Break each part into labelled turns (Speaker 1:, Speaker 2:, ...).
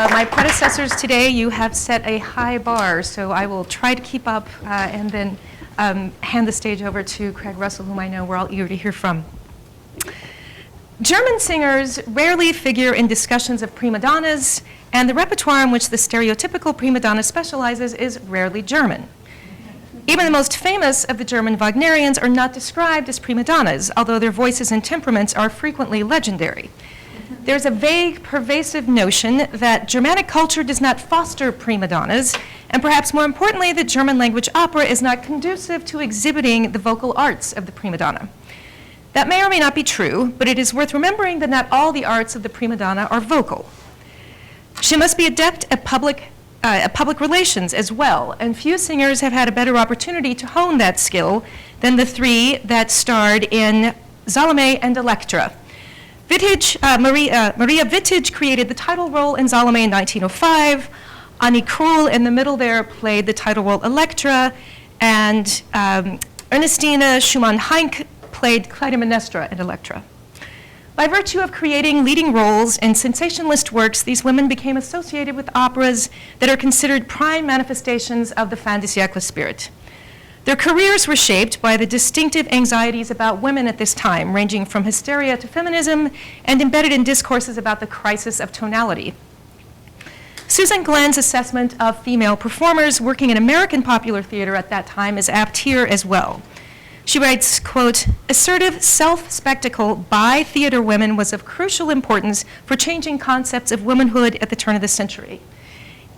Speaker 1: My predecessors today, you have set a high bar, so I will try to keep up and then hand the stage over to Craig Russell, whom I know we're all eager to hear from. German singers rarely figure in discussions of prima donnas, and the repertoire in which the stereotypical prima donna specializes is rarely German. Even the most famous of the German Wagnerians are not described as prima donnas, although their voices and temperaments are frequently legendary. There's a vague, pervasive notion that Germanic culture does not foster prima donnas, and perhaps more importantly, that German language opera is not conducive to exhibiting the vocal arts of the prima donna. That may or may not be true, but it is worth remembering that not all the arts of the prima donna are vocal. She must be adept at public relations as well, and few singers have had a better opportunity to hone that skill than the three that starred in Salome and Elektra. Maria Wittich created the title role in Salome in 1905. Annie Krull in the middle there played the title role Elektra, and Ernestina Schumann-Heink played Clytemnestra in Elektra. By virtue of creating leading roles in sensationalist works, these women became associated with operas that are considered prime manifestations of the fin de siècle spirit. Their careers were shaped by the distinctive anxieties about women at this time, ranging from hysteria to feminism, and embedded in discourses about the crisis of tonality. Susan Glenn's assessment of female performers working in American popular theater at that time is apt here as well. She writes, quote, "Assertive self-spectacle by theater women was of crucial importance for changing concepts of womanhood at the turn of the century.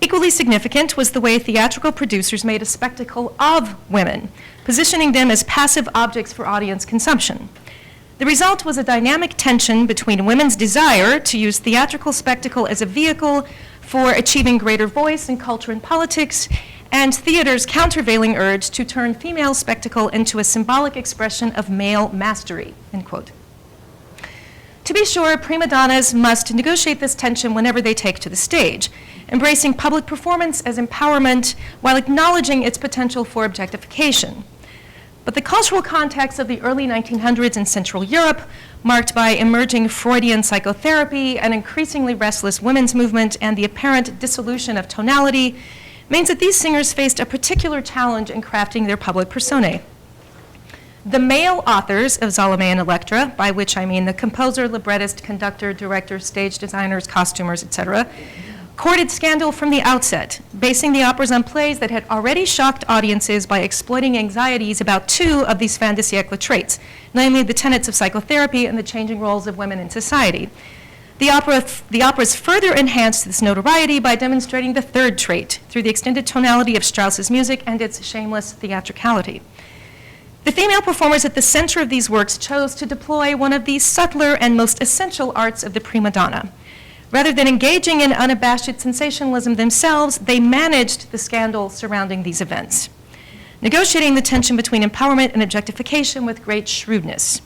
Speaker 1: Equally significant was the way theatrical producers made a spectacle of women, positioning them as passive objects for audience consumption. The result was a dynamic tension between women's desire to use theatrical spectacle as a vehicle for achieving greater voice in culture and politics, and theater's countervailing urge to turn female spectacle into a symbolic expression of male mastery," end quote. To be sure, prima donnas must negotiate this tension whenever they take to the stage, embracing public performance as empowerment while acknowledging its potential for objectification. But the cultural context of the early 1900s in Central Europe, marked by emerging Freudian psychotherapy, an increasingly restless women's movement, and the apparent dissolution of tonality, means that these singers faced a particular challenge in crafting their public personae. The male authors of Salome and Elektra, by which I mean the composer, librettist, conductor, director, stage designers, costumers, etc., courted scandal from the outset, basing the operas on plays that had already shocked audiences by exploiting anxieties about two of these fin de siècle traits, namely the tenets of psychotherapy and the changing roles of women in society. The operas further enhanced this notoriety by demonstrating the third trait through the extended tonality of Strauss's music and its shameless theatricality. The female performers at the center of these works chose to deploy one of the subtler and most essential arts of the prima donna. Rather than engaging in unabashed sensationalism themselves, they managed the scandal surrounding these events, negotiating the tension between empowerment and objectification with great shrewdness.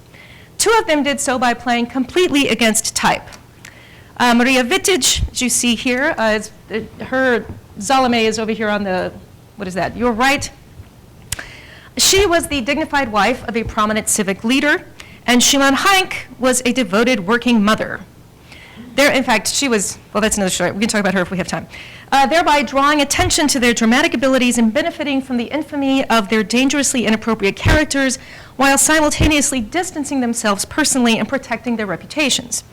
Speaker 1: Two of them did so by playing completely against type. Maria Wittich, as you see here, her Salome is over here on the, what is that, your right. She was the dignified wife of a prominent civic leader, and Schumann-Heink was a devoted working mother. In fact, she was, well, that's another story. We can talk about her if we have time. Thereby drawing attention to their dramatic abilities and benefiting from the infamy of their dangerously inappropriate characters, while simultaneously distancing themselves personally and protecting their reputations.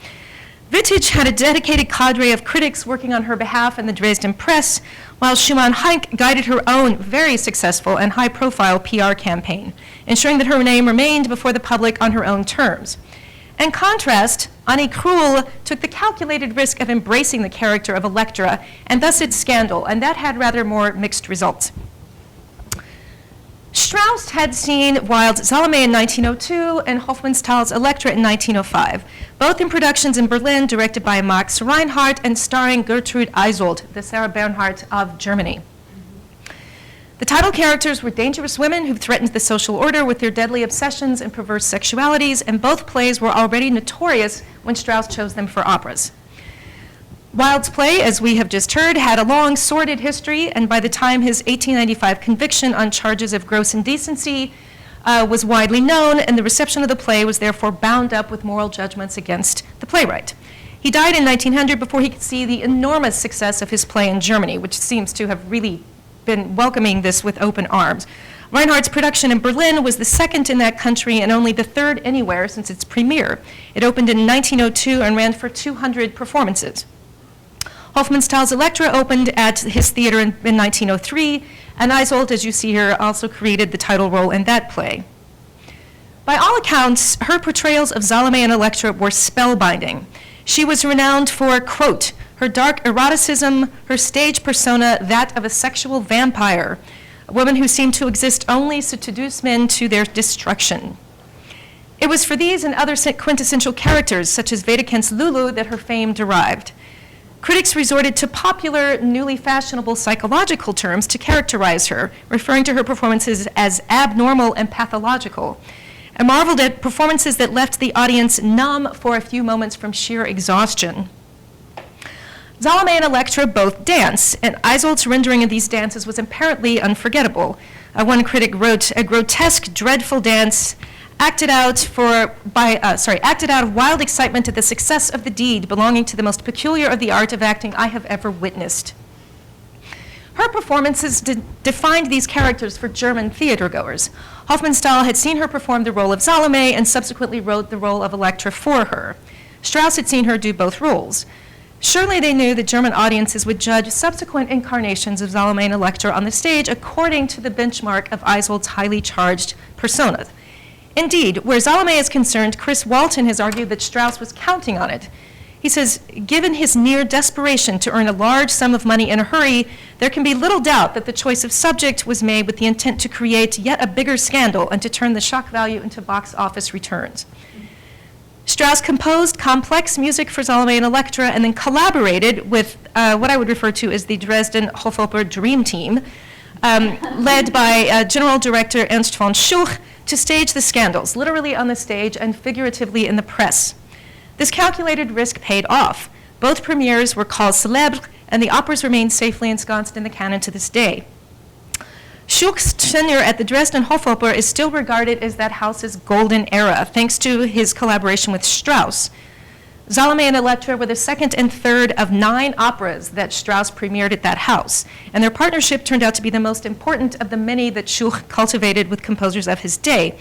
Speaker 1: Wittich had a dedicated cadre of critics working on her behalf in the Dresden press, while Schumann-Heink guided her own very successful and high-profile PR campaign, ensuring that her name remained before the public on her own terms. In contrast, Annie Krull took the calculated risk of embracing the character of Elektra, and thus its scandal, and that had rather more mixed results. Strauss had seen Wilde's Salome in 1902 and Hofmannsthal's Elektra in 1905, both in productions in Berlin directed by Max Reinhardt and starring Gertrude Isold, the Sarah Bernhardt of Germany. The title characters were dangerous women who threatened the social order with their deadly obsessions and perverse sexualities, and both plays were already notorious when Strauss chose them for operas. Wilde's play, as we have just heard, had a long, sordid history, and by the time his 1895 conviction on charges of gross indecency was widely known, and the reception of the play was therefore bound up with moral judgments against the playwright. He died in 1900 before he could see the enormous success of his play in Germany, which seems to have really been welcoming this with open arms. Reinhardt's production in Berlin was the second in that country and only the third anywhere since its premiere. It opened in 1902 and ran for 200 performances. Hofmannsthal's Elektra opened at his theater in 1903, and Isol, as you see here, also created the title role in that play. By all accounts, her portrayals of Salome and Elektra were spellbinding. She was renowned for, quote, her dark eroticism, her stage persona, that of a sexual vampire, a woman who seemed to exist only to seduce men to their destruction. It was for these and other quintessential characters, such as Wedekind's Lulu, that her fame derived. Critics resorted to popular, newly fashionable psychological terms to characterize her, referring to her performances as abnormal and pathological, and marveled at performances that left the audience numb for a few moments from sheer exhaustion. Salome and Elektra both dance, and Isol's rendering of these dances was apparently unforgettable. One critic wrote, a grotesque, dreadful dance acted out of wild excitement at the success of the deed, belonging to the most peculiar of the art of acting I have ever witnessed. Her performances defined these characters for German theatergoers. Hofmannsthal had seen her perform the role of Salome and subsequently wrote the role of Elektra for her. Strauss had seen her do both roles. Surely they knew that German audiences would judge subsequent incarnations of Salome and Elektra on the stage according to the benchmark of Isol's highly charged persona. Indeed, where Salome is concerned, Chris Walton has argued that Strauss was counting on it. He says, given his near desperation to earn a large sum of money in a hurry, there can be little doubt that the choice of subject was made with the intent to create yet a bigger scandal and to turn the shock value into box office returns. Strauss composed complex music for Salome and Elektra and then collaborated with what I would refer to as the Dresden Hofoper Dream Team, led by General Director Ernst von Schuch, to stage the scandals, literally on the stage and figuratively in the press. This calculated risk paid off. Both premieres were called célèbres, and the operas remain safely ensconced in the canon to this day. Schuch's tenure at the Dresden Hofoper is still regarded as that house's golden era, thanks to his collaboration with Strauss. Salome and Elektra were the second and third of 9 operas that Strauss premiered at that house, and their partnership turned out to be the most important of the many that Schuch cultivated with composers of his day.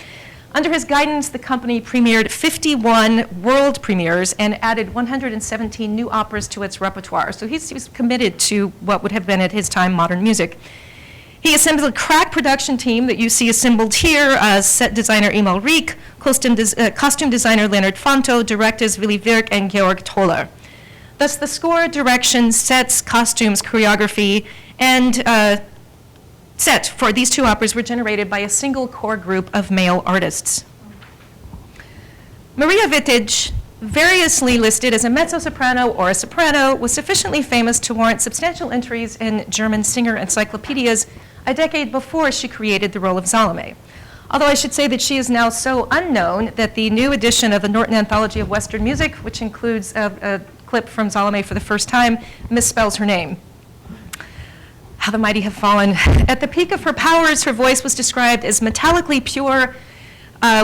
Speaker 1: Under his guidance, the company premiered 51 world premieres and added 117 new operas to its repertoire, so he was committed to what would have been at his time modern music. He assembled a crack production team that you see assembled here, set designer Emil Rieck, costume designer Leonard Fanto, directors Willy Wirk and Georg Toller. Thus the score, direction, sets, costumes, choreography, and set for these 2 operas were generated by a single core group of male artists. Maria Wittich, variously listed as a mezzo-soprano or a soprano, was sufficiently famous to warrant substantial entries in German singer encyclopedias a decade before she created the role of Salome. Although I should say that she is now so unknown that the new edition of the Norton Anthology of Western Music, which includes a clip from Salome for the first time, misspells her name. How the mighty have fallen. At the peak of her powers, her voice was described as metallically pure,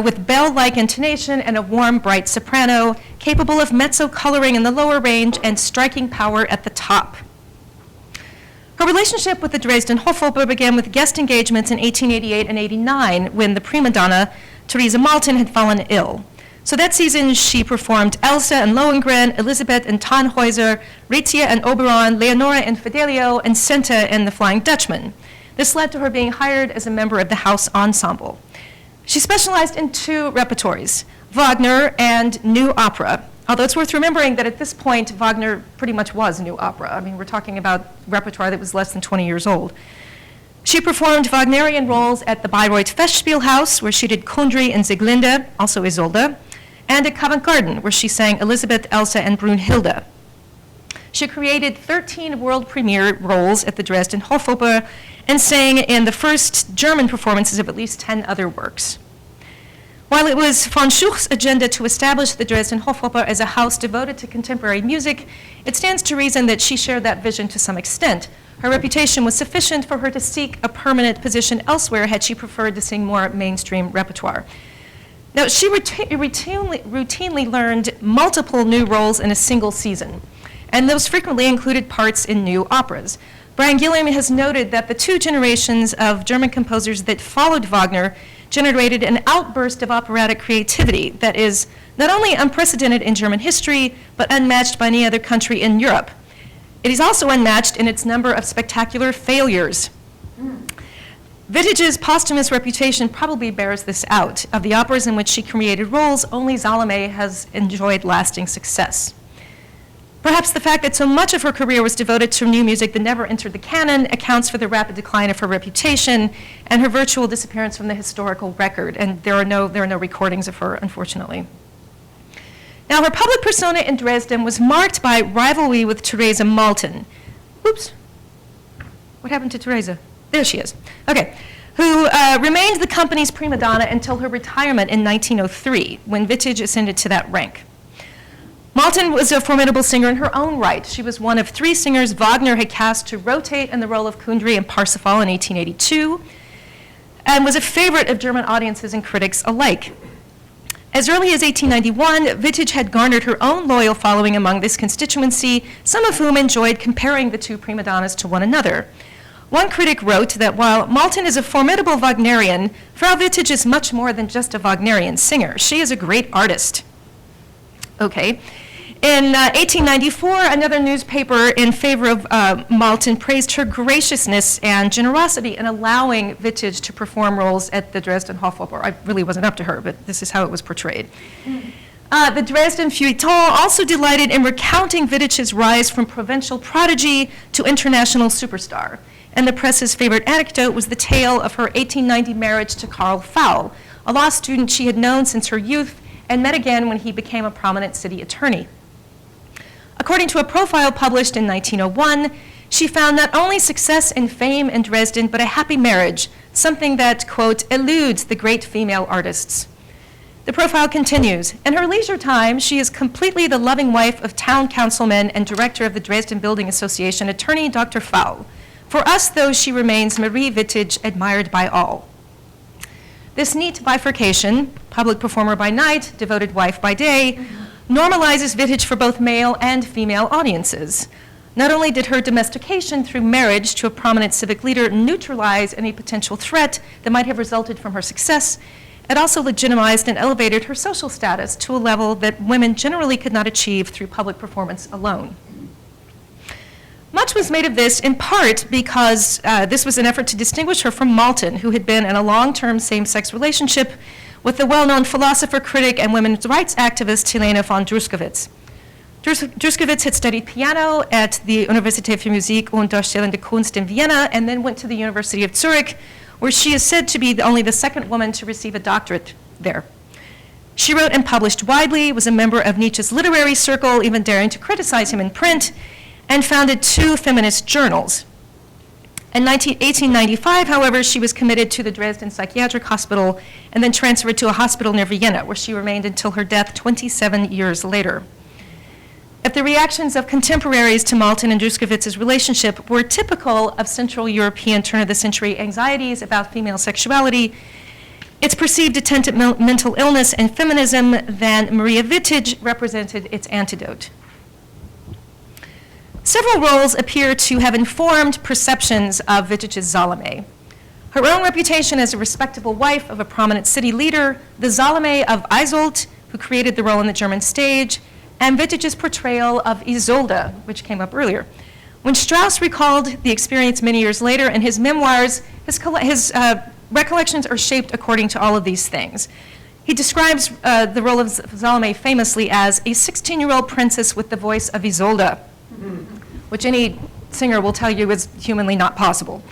Speaker 1: with bell-like intonation and a warm, bright soprano, capable of mezzo coloring in the lower range and striking power at the top. Her relationship with the Dresden Hofoper began with guest engagements in 1888 and 89 when the prima donna, Theresa Maltin, had fallen ill. So that season, she performed Elsa and Lohengrin, Elisabeth and Tannhäuser, Ritia and Oberon, Leonora and Fidelio, and Senta and the Flying Dutchman. This led to her being hired as a member of the house ensemble. She specialized in 2 repertoires, Wagner and new opera. Although it's worth remembering that at this point, Wagner pretty much was new opera. I mean, we're talking about repertoire that was less than 20 years old. She performed Wagnerian roles at the Bayreuth Festspielhaus, where she did Kundry and Sieglinde, also Isolde, and at Covent Garden, where she sang Elisabeth, Elsa, and Brunhilde. She created 13 world premiere roles at the Dresden Hofoper and sang in the first German performances of at least 10 other works. While it was von Schuch's agenda to establish the Dresden Hofoper as a house devoted to contemporary music, it stands to reason that she shared that vision to some extent. Her reputation was sufficient for her to seek a permanent position elsewhere had she preferred to sing more mainstream repertoire. Now, she routinely learned multiple new roles in a single season, and those frequently included parts in new operas. Brian Gilliam has noted that the two generations of German composers that followed Wagner generated an outburst of operatic creativity that is not only unprecedented in German history, but unmatched by any other country in Europe. It is also unmatched in its number of spectacular failures. Wittich's posthumous reputation probably bears this out. Of the operas in which she created roles, only Salome has enjoyed lasting success. Perhaps the fact that so much of her career was devoted to new music that never entered the canon accounts for the rapid decline of her reputation and her virtual disappearance from the historical record, and there are no recordings of her, unfortunately. Now, her public persona in Dresden was marked by rivalry with Theresa Maltin. Oops, what happened to Theresa? There she is. Okay, who remained the company's prima donna until her retirement in 1903, when Wittich ascended to that rank. Maltin was a formidable singer in her own right. She was one of 3 singers Wagner had cast to rotate in the role of Kundry and Parsifal in 1882, and was a favorite of German audiences and critics alike. As early as 1891, Wittich had garnered her own loyal following among this constituency, some of whom enjoyed comparing the two prima donnas to one another. One critic wrote that while Maltin is a formidable Wagnerian, Frau Wittich is much more than just a Wagnerian singer. She is a great artist. Okay. In 1894, another newspaper in favor of Maltin praised her graciousness and generosity in allowing Wittich to perform roles at the Dresden Hofoper. I really wasn't up to her, but this is how it was portrayed. The Dresden Feuilleton also delighted in recounting Wittich's rise from provincial prodigy to international superstar. And the press's favorite anecdote was the tale of her 1890 marriage to Karl Faul, a law student she had known since her youth and met again when he became a prominent city attorney. According to a profile published in 1901, she found not only success and fame in Dresden, but a happy marriage, something that, quote, eludes the great female artists. The profile continues, in her leisure time, she is completely the loving wife of town councilman and director of the Dresden Building Association, attorney Dr. Faul. For us, though, she remains Marie Wittich, admired by all. This neat bifurcation, public performer by night, devoted wife by day, normalizes Wittich for both male and female audiences. Not only did her domestication through marriage to a prominent civic leader neutralize any potential threat that might have resulted from her success, it also legitimized and elevated her social status to a level that women generally could not achieve through public performance alone. Much was made of this in part because this was an effort to distinguish her from Maltin, who had been in a long-term same-sex relationship with the well-known philosopher, critic, and women's rights activist Helene von Druskowitz. Druskowitz had studied piano at the Universität für Musik und Darstellende Kunst in Vienna and then went to the University of Zurich, where she is said to be only the second woman to receive a doctorate there. She wrote and published widely, was a member of Nietzsche's literary circle, even daring to criticize him in print, and founded 2 feminist journals. In 1895, however, she was committed to the Dresden Psychiatric Hospital and then transferred to a hospital near Vienna, where she remained until her death 27 years later. If the reactions of contemporaries to Maltin and Druskowitz's relationship were typical of Central European turn-of-the-century anxieties about female sexuality, its perceived attendant mental illness and feminism than Maria Wittich represented its antidote. Several roles appear to have informed perceptions of Wittich's Salome. Her own reputation as a respectable wife of a prominent city leader, the Salome of Isol, who created the role on the German stage, and Wittich's portrayal of Isolde, which came up earlier. When Strauss recalled the experience many years later in his memoirs, his recollections are shaped according to all of these things. He describes the role of Salome famously as a 16-year-old princess with the voice of Isolde, which any singer will tell you is humanly not possible,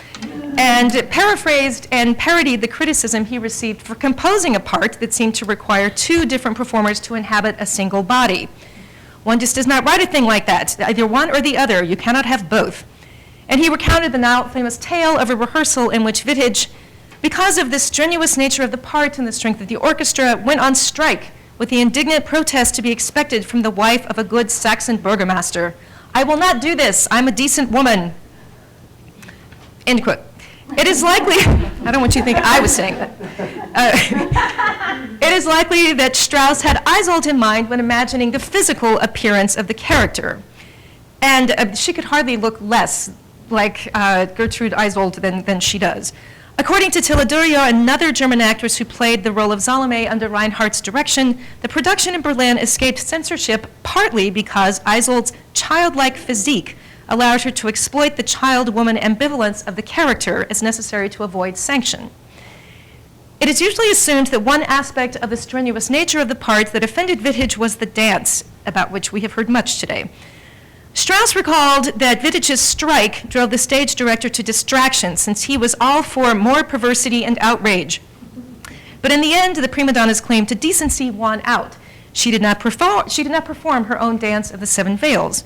Speaker 1: and paraphrased and parodied the criticism he received for composing a part that seemed to require 2 different performers to inhabit a single body. One just does not write a thing like that, either one or the other. You cannot have both. And he recounted the now famous tale of a rehearsal in which Wittich, because of the strenuous nature of the part and the strength of the orchestra, went on strike with the indignant protest to be expected from the wife of a good Saxon burgomaster. I will not do this. I'm a decent woman. End quote. It is likely, I don't want you to think I was saying that. It is likely that Strauss had Isol in mind when imagining the physical appearance of the character. And she could hardly look less like Gertrude Isol than she does. According to Tilladurio, another German actress who played the role of Salome under Reinhardt's direction, the production in Berlin escaped censorship partly because Isol's childlike physique allowed her to exploit the child-woman ambivalence of the character as necessary to avoid sanction. It is usually assumed that one aspect of the strenuous nature of the part that offended Wittich was the dance, about which we have heard much today. Strauss recalled that Wittich's strike drove the stage director to distraction, since he was all for more perversity and outrage. But in the end, the prima donna's claim to decency won out. She did not perform her own dance of the Seven Veils.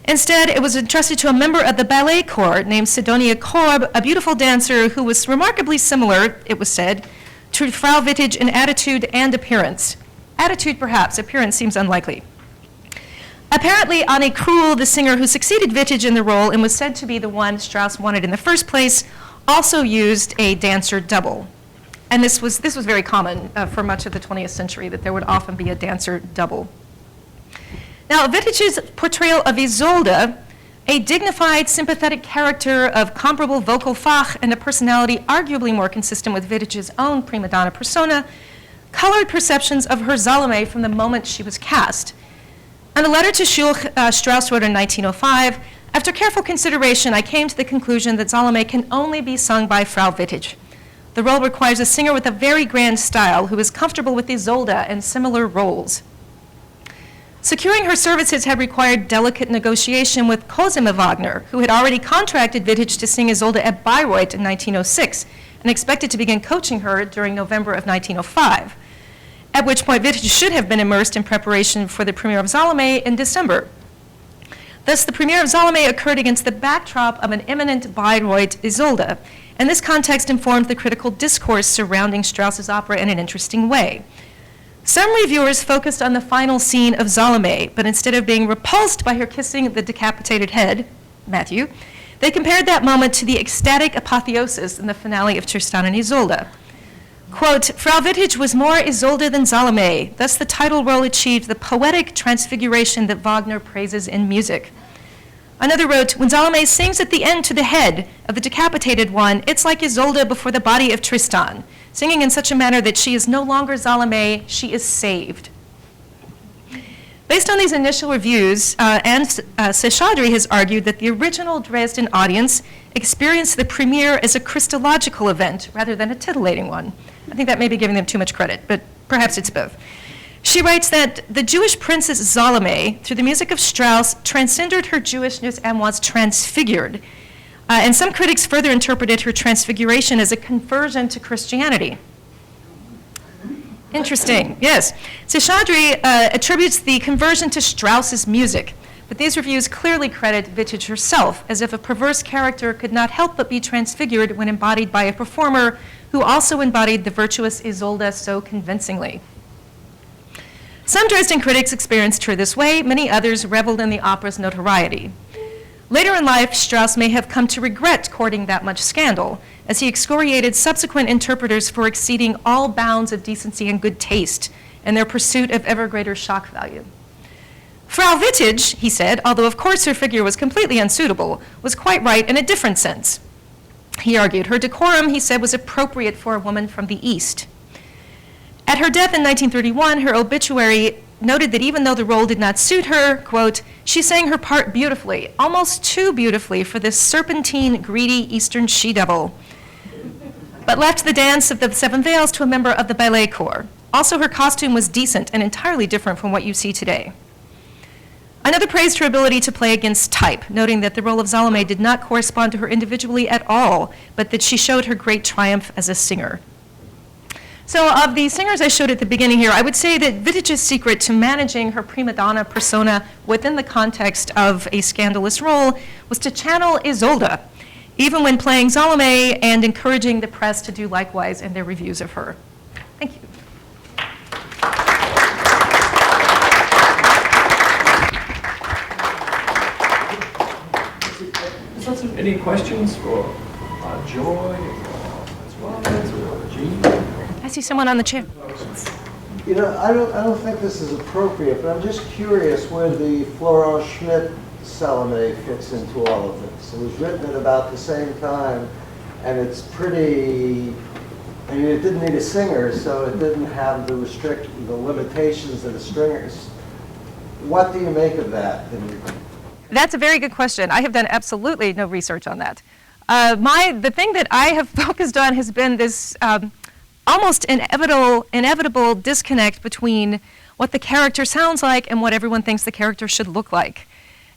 Speaker 1: Instead, it was entrusted to a member of the ballet corps named Sidonia Korb, a beautiful dancer who was remarkably similar, it was said, to Frau Wittich in attitude and appearance. Attitude, perhaps. Appearance seems unlikely. Apparently, Anne Krull, the singer who succeeded Wittich in the role and was said to be the one Strauss wanted in the first place, also used a dancer double. And this was very common for much of the 20th century, that there would often be a dancer double. Now, Wittich's portrayal of Isolde, a dignified, sympathetic character of comparable vocal fach and a personality arguably more consistent with Wittich's own prima donna persona, colored perceptions of her Salome from the moment she was cast. In a letter to Schulch, Strauss wrote in 1905, "After careful consideration, I came to the conclusion that Salome can only be sung by Frau Wittich. The role requires a singer with a very grand style who is comfortable with Isolde and similar roles." Securing her services had required delicate negotiation with Cosima Wagner, who had already contracted Wittich to sing Isolde at Bayreuth in 1906 and expected to begin coaching her during November of 1905. At which point Wittich should have been immersed in preparation for the premiere of Salome in December. Thus, the premiere of Salome occurred against the backdrop of an imminent Bayreuth Isolde, and this context informed the critical discourse surrounding Strauss's opera in an interesting way. Some reviewers focused on the final scene of Salome, but instead of being repulsed by her kissing the decapitated head, Matthew, they compared that moment to the ecstatic apotheosis in the finale of Tristan and Isolde. Quote, "Frau Wittich was more Isolde than Salome. Thus the title role achieved the poetic transfiguration that Wagner praises in music." Another wrote, "When Salome sings at the end to the head of the decapitated one, it's like Isolde before the body of Tristan, singing in such a manner that she is no longer Salome, she is saved." Based on these initial reviews, Seshadri has argued that the original Dresden audience experienced the premiere as a Christological event rather than a titillating one. I think that may be giving them too much credit, but perhaps it's both. She writes that the Jewish princess Salome, through the music of Strauss, transcended her Jewishness and was transfigured. And some critics further interpreted her transfiguration as a conversion to Christianity. Interesting, yes. Seshadri attributes the conversion to Strauss's music, but these reviews clearly credit Wittich herself, as if a perverse character could not help but be transfigured when embodied by a performer who also embodied the virtuous Isolde so convincingly. Some Dresden critics experienced her this way, many others reveled in the opera's notoriety. Later in life, Strauss may have come to regret courting that much scandal, as he excoriated subsequent interpreters for exceeding all bounds of decency and good taste in their pursuit of ever greater shock value. Frau Wittich, he said, although of course her figure was completely unsuitable, was quite right in a different sense. He argued her decorum, he said, was appropriate for a woman from the East. At her death in 1931, her obituary noted that even though the role did not suit her, quote, "She sang her part beautifully, almost too beautifully for this serpentine, greedy Eastern she-devil, but left the dance of the Seven Veils to a member of the ballet corps. Also, her costume was decent and entirely different from what you see today." Another praised her ability to play against type, noting that the role of Salome did not correspond to her individually at all, but that she showed her great triumph as a singer. So of the singers I showed at the beginning here, I would say that Wittich's secret to managing her prima donna persona within the context of a scandalous role was to channel Isolde, even when playing Salome, and encouraging the press to do likewise in their reviews of her. Thank you.
Speaker 2: Any questions for Joy, as well as Jean?
Speaker 1: I see someone on the chair.
Speaker 3: You know, I don't think this is appropriate, but I'm just curious where the Florent Schmidt Salome fits into all of this. It was written at about the same time, and it's pretty, I mean, it didn't need a singer, so it didn't have the limitations of the stringers. What do you make of that?
Speaker 1: That's a very good question. I have done absolutely no research on that. The thing that I have focused on has been this almost inevitable disconnect between what the character sounds like and what everyone thinks the character should look like.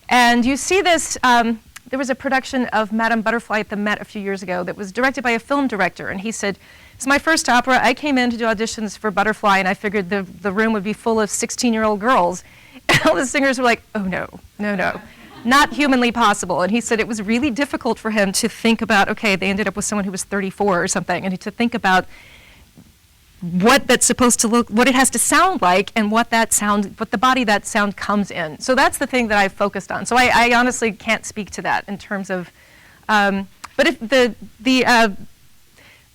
Speaker 1: And you see this, there was a production of Madame Butterfly at the Met a few years ago that was directed by a film director, and he said, "It's my first opera. I came in to do auditions for Butterfly, and I figured the room would be full of 16-year-old girls." And all the singers were like, "Oh no, no, no. Not humanly possible." And he said it was really difficult for him to think about, okay, they ended up with someone who was 34 or something, and to think about what that's supposed to look, what it has to sound like, and what the body that sound comes in. So that's the thing that I've focused on. So I honestly can't speak to that in terms of, but if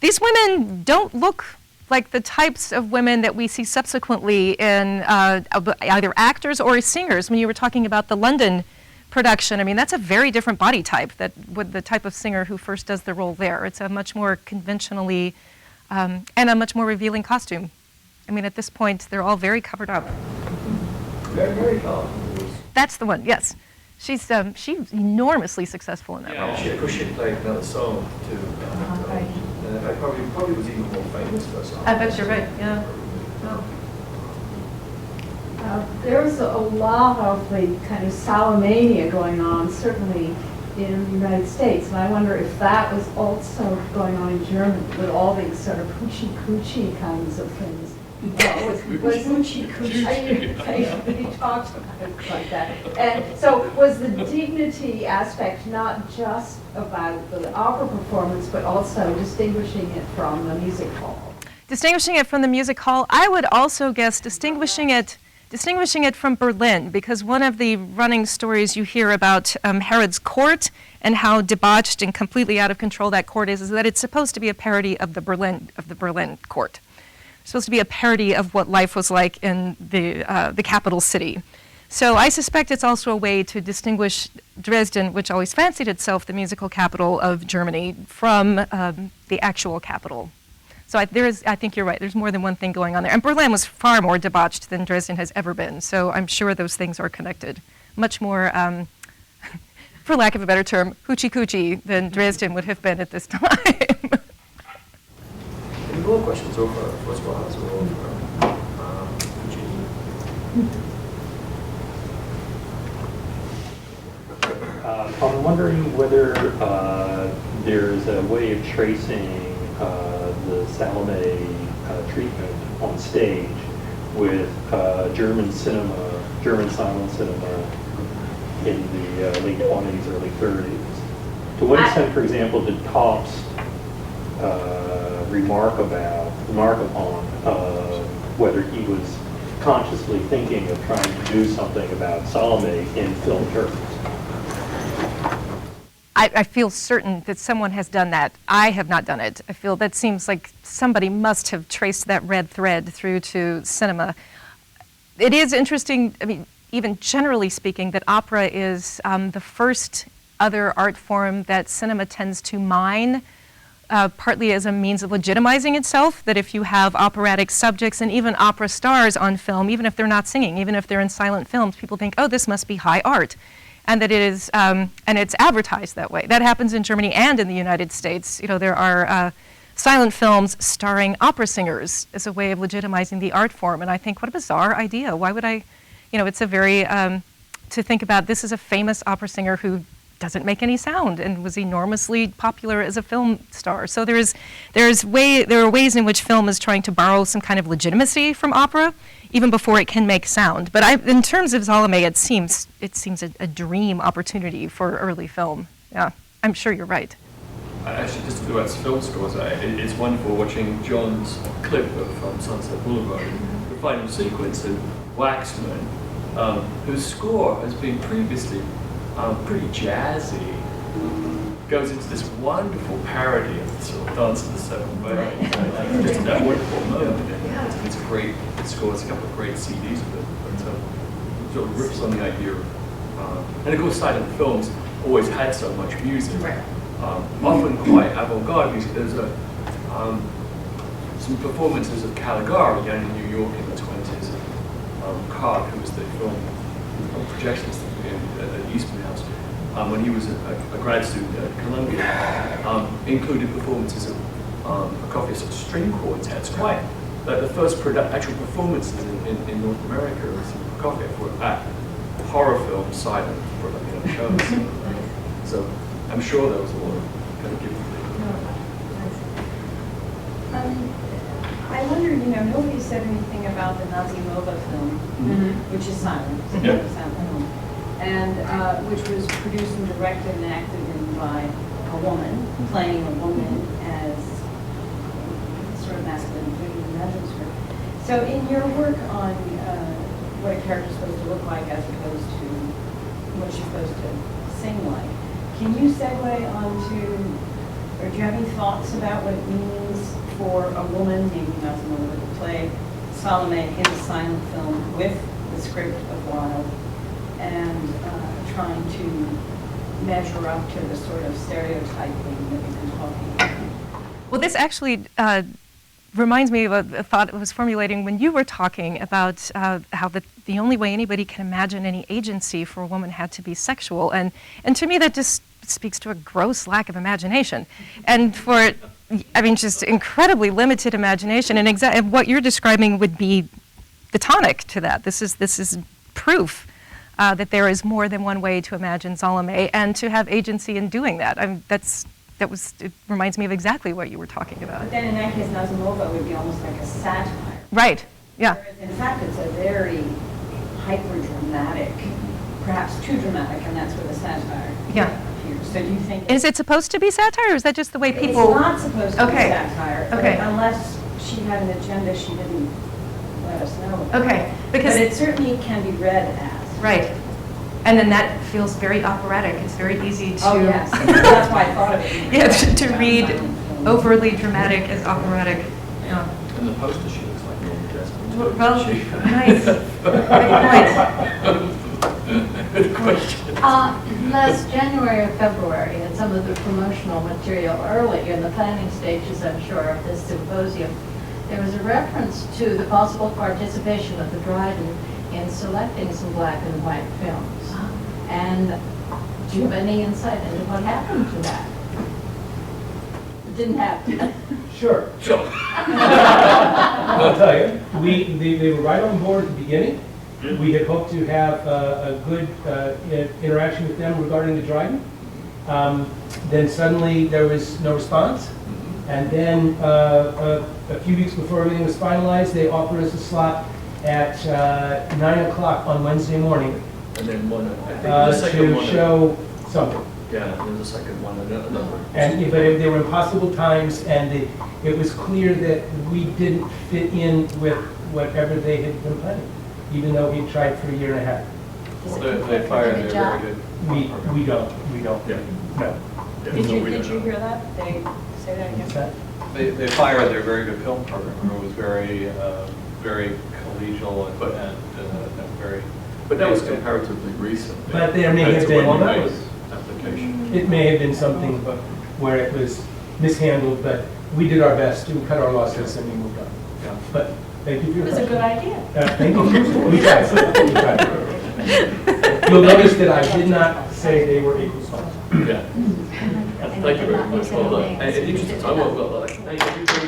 Speaker 1: these women don't look like the types of women that we see subsequently in either actors or singers. When you were talking about the London production, I mean, that's a very different body type with the type of singer who first does the role there. It's a much more conventionally, and a much more revealing costume. I mean, at this point, they're all very covered up.
Speaker 2: Very calm.
Speaker 1: That's the one, yes. She's enormously successful in that role.
Speaker 2: Yeah, because she played another song too.
Speaker 4: Right.
Speaker 2: I probably was even more famous for a song.
Speaker 1: I bet you're right, yeah.
Speaker 4: There's a lot of the kind of Salomania going on, certainly in the United States, and I wonder if that was also going on in Germany with all these sort of hoochie-coochie kinds of things. Was hoochie-coochie? He talked about it like that. And so was the dignity aspect not just about the opera performance, but also distinguishing it from the music hall?
Speaker 1: Distinguishing it from the music hall, I would also guess distinguishing it from Berlin, because one of the running stories you hear about Herod's court and how debauched and completely out of control that court is that it's supposed to be a parody of the Berlin court. It's supposed to be a parody of what life was like in the capital city. So I suspect it's also a way to distinguish Dresden, which always fancied itself the musical capital of Germany, from the actual capital. So I think you're right. There's more than one thing going on there. And Berlin was far more debauched than Dresden has ever been. So I'm sure those things are connected. Much more, for lack of a better term, hoochie-coochie than Dresden would have been at this time.
Speaker 2: Any more questions over Françoise or Eugenie?
Speaker 5: I'm wondering whether there's a way of tracing the Salome treatment on stage with German silent cinema in the late 20s, early 30s. To what extent, for example, did Topps remark upon whether he was consciously thinking of trying to do something about Salome in film terms?
Speaker 1: I feel certain that someone has done that. I have not done it. I feel that seems like somebody must have traced that red thread through to cinema. It is interesting, I mean, even generally speaking, that opera is the first other art form that cinema tends to mine, partly as a means of legitimizing itself, that if you have operatic subjects and even opera stars on film, even if they're not singing, even if they're in silent films, people think, oh, this must be high art. And that it is, and it's advertised that way. That happens in Germany and in the United States. You know, there are silent films starring opera singers as a way of legitimizing the art form. And I think, what a bizarre idea. Why would I, you know, it's a very, to think about, this is a famous opera singer who doesn't make any sound and was enormously popular as a film star. So there are ways in which film is trying to borrow some kind of legitimacy from opera, even before it can make sound. But in terms of Salome, it seems a dream opportunity for early film. Yeah, I'm sure you're right.
Speaker 2: Actually, just to do as film scores, it's wonderful watching John's clip of Sunset Boulevard, the final sequence of Waxman, whose score has been previously pretty jazzy, goes into this wonderful parody of the sort of Dance of the Seven Ways. Just that wonderful moment. it's a great, it scores a couple of great CDs with it, but sort of riffs on the idea of, and of course silent films always had so much music.
Speaker 1: Right.
Speaker 2: Often quite avant-garde music. There's some performances of Caligari down in New York in the 20s. Carr, who was the film projectionist at Eastman House, when he was a grad student at Columbia, included performances of Prokofiev's string quartets. Quite the first actual performances in North America of Prokofiev were at horror film silent shows. So I'm sure there was a lot of kind of give and
Speaker 6: I wonder, nobody said anything about the Nazimova film, which is silent, it's not a sound film, and which was produced and directed and acted in by a woman, playing a woman as sort of masculine figure imagines her. So in your work on what a character is supposed to look like as opposed to what she's supposed to sing like, can you segue onto, or do you have any thoughts about what it means for a woman, maybe not a woman, to play Salome in a silent film with the script of Wilde and trying to measure up to the sort of stereotyping that we've been talking about?
Speaker 1: Well, this actually reminds me of a thought I was formulating when you were talking about how the only way anybody can imagine any agency for a woman had to be sexual. And to me, that just speaks to a gross lack of imagination. And for, just incredibly limited imagination. And what you're describing would be the tonic to that. This is proof that there is more than one way to imagine Salome and to have agency in doing that. It reminds me of exactly what you were talking about.
Speaker 6: But then in that case, Nazimova would be almost like a satire.
Speaker 1: Right, yeah.
Speaker 6: Whereas in fact, it's a very hyper-dramatic, perhaps too dramatic, and that's where the satire appears. So do you think...
Speaker 1: Is it supposed to be satire, or is that just the way people...
Speaker 6: It's not supposed to be satire,
Speaker 1: Okay.
Speaker 6: Unless she had an agenda she didn't let us know about.
Speaker 1: Okay, because...
Speaker 6: But it certainly can be read as.
Speaker 1: Right. And then that feels very operatic. It's very easy to...
Speaker 6: Oh, yes. That's why I thought of it.
Speaker 1: Yeah, to read overly dramatic as operatic. Yeah.
Speaker 2: And the poster she looks like Norma Desmond.
Speaker 1: Well, nice.
Speaker 2: Good question.
Speaker 7: Last January or February, in some of the promotional material early in the planning stages, I'm sure, of this symposium, there was a reference to the possible participation of the Dresden in selecting some black and white films. And do you have any insight into what happened to that? It didn't happen.
Speaker 8: Sure.
Speaker 2: Sure.
Speaker 8: I'll tell you, they were right on board at the beginning. We had hoped to have a good interaction with them regarding the Dryden. Then suddenly there was no response. And then a few weeks before everything was finalized, they offered us a slot at 9 o'clock on Wednesday morning
Speaker 2: And then one, I think the second
Speaker 8: to
Speaker 2: one.
Speaker 8: show something.
Speaker 2: Yeah, there's a second one, another.
Speaker 8: But they were impossible times, and it was clear that we didn't fit in with whatever they had been planning, even though we tried for a year and a half.
Speaker 2: They fire, they're very good.
Speaker 8: We don't.
Speaker 2: Yeah.
Speaker 8: No.
Speaker 2: Yeah.
Speaker 6: Did you hear that? They say that
Speaker 8: What's
Speaker 6: again?
Speaker 8: that?
Speaker 9: They fired their very good film program. It was very collegial and very.
Speaker 2: But that was comparatively recent.
Speaker 8: But there may
Speaker 2: That's
Speaker 8: have been-
Speaker 2: one
Speaker 8: that
Speaker 2: big
Speaker 8: was-
Speaker 2: application.
Speaker 8: It may have been something where it was mishandled, but we did our best to cut our losses and we moved on.
Speaker 2: Yeah.
Speaker 8: But thank you for
Speaker 6: It
Speaker 8: your
Speaker 6: was a good
Speaker 8: question.
Speaker 6: idea.
Speaker 8: Thank you. We tried. You'll notice that I did not say they were equal parts.
Speaker 2: Yeah. Thank you very much. Well, look, in the interest of time, we'll thank you.